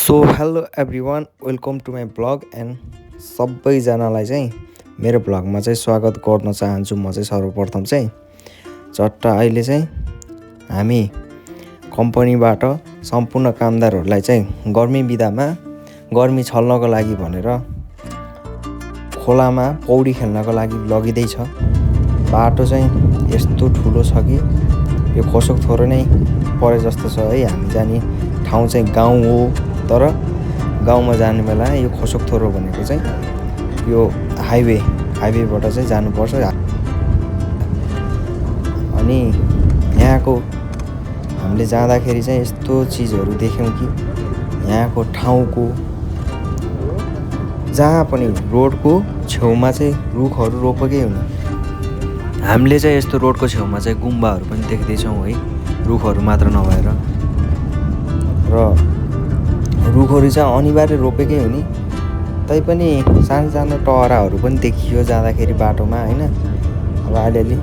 So hello everyone, welcome to my blog and सबैजनालाई चाहिँ मेरो ब्लगमा चाहिँ स्वागत गर्न चाहन्छु। म चाहिँ सर्वप्रथम चाहिँ चट्ट अहिले चाहिँ हामी कम्पनीबाट सम्पूर्ण कामदारहरूलाई चाहिँ गर्मी बिदामा गर्मी छल्नको लागि भनेर खोलामा पौडी खेल्नको लागि लगिँदैछ। बाटो चाहिँ यस्तो ठुलो छ कि यो खोसोक थोरै नै परे जस्तो छ है। हामी जाने ठाउँ चाहिँ गाउँ हो, तर गाउँमा जाने बेला यो खोसोक थोरो भनेको चाहिँ यो हाइवेबाट चाहिँ जानुपर्छ। अनि यहाँको हामीले जाँदाखेरि चाहिँ यस्तो चिजहरू देख्यौँ कि यहाँको ठाउँको जहाँ पनि रोडको छेउमा चाहिँ रुखहरू रोपेकै हुन्। हामीले चाहिँ यस्तो रोडको छेउमा चाहिँ गुम्बाहरू पनि देख्दैछौँ है, रुखहरू मात्र नभएर। र रुखहरू चाहिँ अनिवार्य रोपेकै हो नि, तैपनि सानो सानो टहराहरू पनि देखियो जाँदाखेरि बाटोमा होइन। अब अलिअलि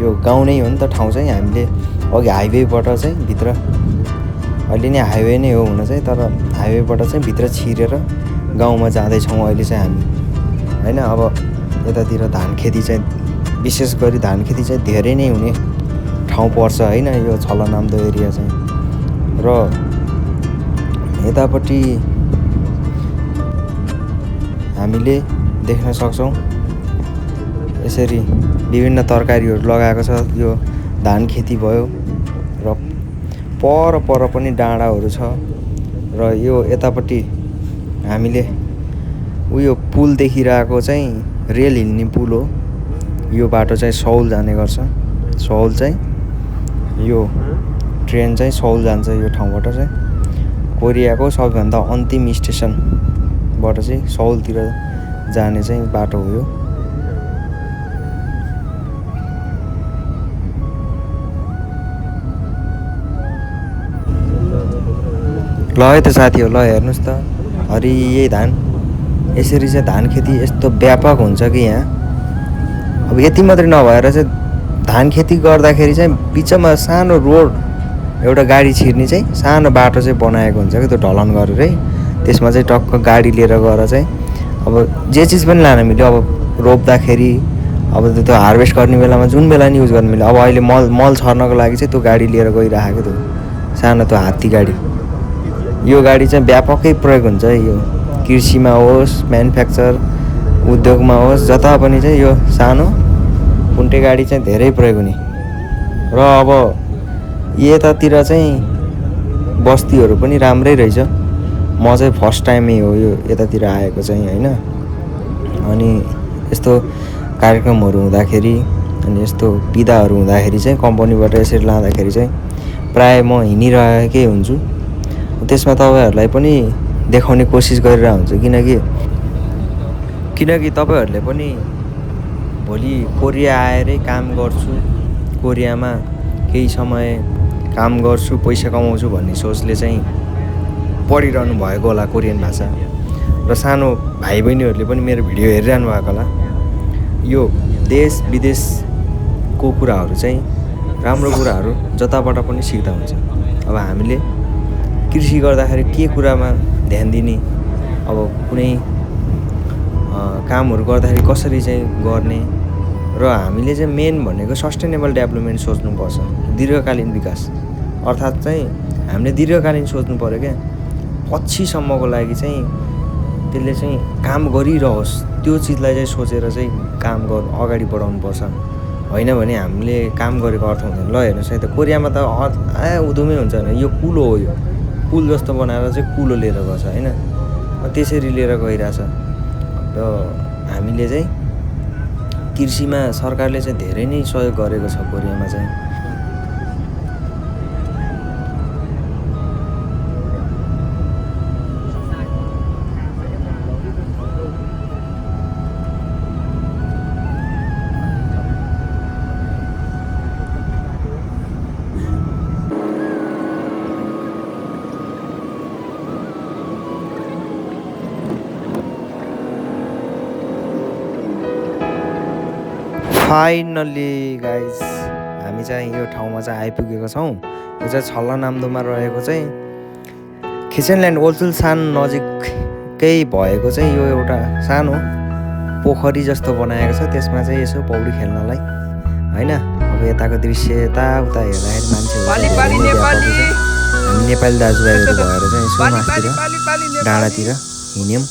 यो गाउँ नै हो नि त ठाउँ चाहिँ। हामीले अघि हाइवेबाट चाहिँ भित्र, अहिले नै हाइवे नै हो हुन चाहिँ, तर हाइवेबाट चाहिँ भित्र छिरेर गाउँमा जाँदैछौँ अहिले चाहिँ हामी होइन। अब यतातिर धान खेती चाहिँ विशेष गरी धान खेती चाहिँ धेरै नै हुने ठाउँ पर्छ होइन, यो छलनाम्दो एरिया चाहिँ। र यतापट्टि हामीले देख्न सक्छौँ यसरी विभिन्न तरकारीहरू लगाएको छ। यो धान खेती भयो र पर पनि डाँडाहरू छ। र यो यतापट्टि हामीले उयो पुल देखिरहेको चाहिँ रेल हिँड्ने पुल हो। यो बाटो चाहिँ सौल जाने गर्छ। सौल चाहिँ यो ट्रेन चाहिँ सौल जान्छ यो ठाउँबाट चाहिँ। कोरियाको सबैभन्दा अन्तिम स्टेसनबाट चाहिँ सौलतिर जाने चाहिँ बाटो हो यो। ल है त साथी हो, ल हेर्नुहोस् त हरियै धान। यसरी चाहिँ धान खेती यस्तो व्यापक हुन्छ कि यहाँ। अब यति मात्रै नभएर चाहिँ धान खेती गर्दाखेरि चाहिँ बिचमा सानो रोड, एउटा गाडी छिर्ने चाहिँ सानो बाटो चाहिँ बनाएको हुन्छ कि त्यो ढलन गरेर है। त्यसमा चाहिँ टक्क गाडी लिएर गएर चाहिँ अब जे चिज पनि लान मिल्यो। अब रोप्दाखेरि, अब त्यो हार्भेस्ट गर्ने बेलामा जुन बेला नि युज गर्न मिल्यो। अब अहिले मल छर्नको लागि चाहिँ त्यो गाडी लिएर गइरहेको त्यो सानो त्यो हात्ती गाडी। यो गाडी चाहिँ व्यापकै प्रयोग हुन्छ यो कृषिमा होस्, म्यानुफ्याक्चर उद्योगमा होस्, जता पनि चाहिँ यो सानो कुन्टे गाडी चाहिँ धेरै प्रयोग हुने। र अब यतातिर चाहिँ बस्तीहरू पनि राम्रै रहेछ। म चाहिँ फर्स्ट टाइमै हो यो यतातिर आएको चाहिँ होइन। अनि यस्तो कार्यक्रमहरू हुँदाखेरि अनि यस्तो बिदाहरू हुँदाखेरि चाहिँ कम्पनीबाट यसरी लाँदाखेरि चाहिँ प्रायः म हिँडिरहेकै हुन्छु। त्यसमा तपाईँहरूलाई पनि देखाउने कोसिस गरिरहेको हुन्छु, किनकि तपाईँहरूले पनि भोलि कोरिया आएरै काम गर्छु, कोरियामा केही समय काम गर्छु, पैसा कमाउँछु भन्ने सोचले चाहिँ पढिरहनु भएको होला कोरियन भाषा। र सानो भाइ बहिनीहरूले पनि मेरो भिडियो हेरिरहनु भएको होला। यो देश विदेशको कुराहरू चाहिँ राम्रो कुराहरू जताबाट पनि सिक्दा हुन्छ। अब हामीले कृषि गर्दाखेरि के कुरामा ध्यान दिने, अब कुनै कामहरू गर्दाखेरि कसरी चाहिँ गर्ने, र हामीले चाहिँ मेन भनेको सस्टेनेबल डेभलपमेन्ट सोच्नुपर्छ, दीर्घकालीन विकास। अर्थात् चाहिँ हामीले दीर्घकालीन सोच्नु पऱ्यो क्या। पछिसम्मको लागि चाहिँ त्यसले चाहिँ काम गरिरहोस्, त्यो चिजलाई चाहिँ सोचेर चाहिँ काम अगाडि बढाउनु पर्छ। होइन भने हामीले काम गरेको अर्थ हुँदैन। ल हेर्नुहोस् है त, कोरियामा त उधुमै हुन्छ होइन। यो कुलो हो, यो पुल जस्तो बनाएर चाहिँ कुलो लिएर गएछ होइन, त्यसरी लिएर गइरहेछ। र हामीले चाहिँ कृषिमा सरकारले चाहिँ धेरै नै सहयोग गरेको छ कोरियामा चाहिँ। फाइनल्ली गाइज हामी चाहिँ यो ठाउँमा चाहिँ आइपुगेको छौँ। यो चाहिँ छलनाम्दोमा रहेको चाहिँ खिचनल्यान्ड ओल्चुलसान नजिकै भएको चाहिँ यो एउटा सानो पोखरी जस्तो बनाएको छ। त्यसमा चाहिँ यसो पौडी खेल्नलाई होइन। अब यताको दृश्य यताउता हेर्दाखेरि मान्छेहरू चाहिँ धेरै नै व्यापक छ। हामी नेपाली दाजुभाइहरू भएर चाहिँ यसो माथितिर डाँडातिर हिँड्यौँ।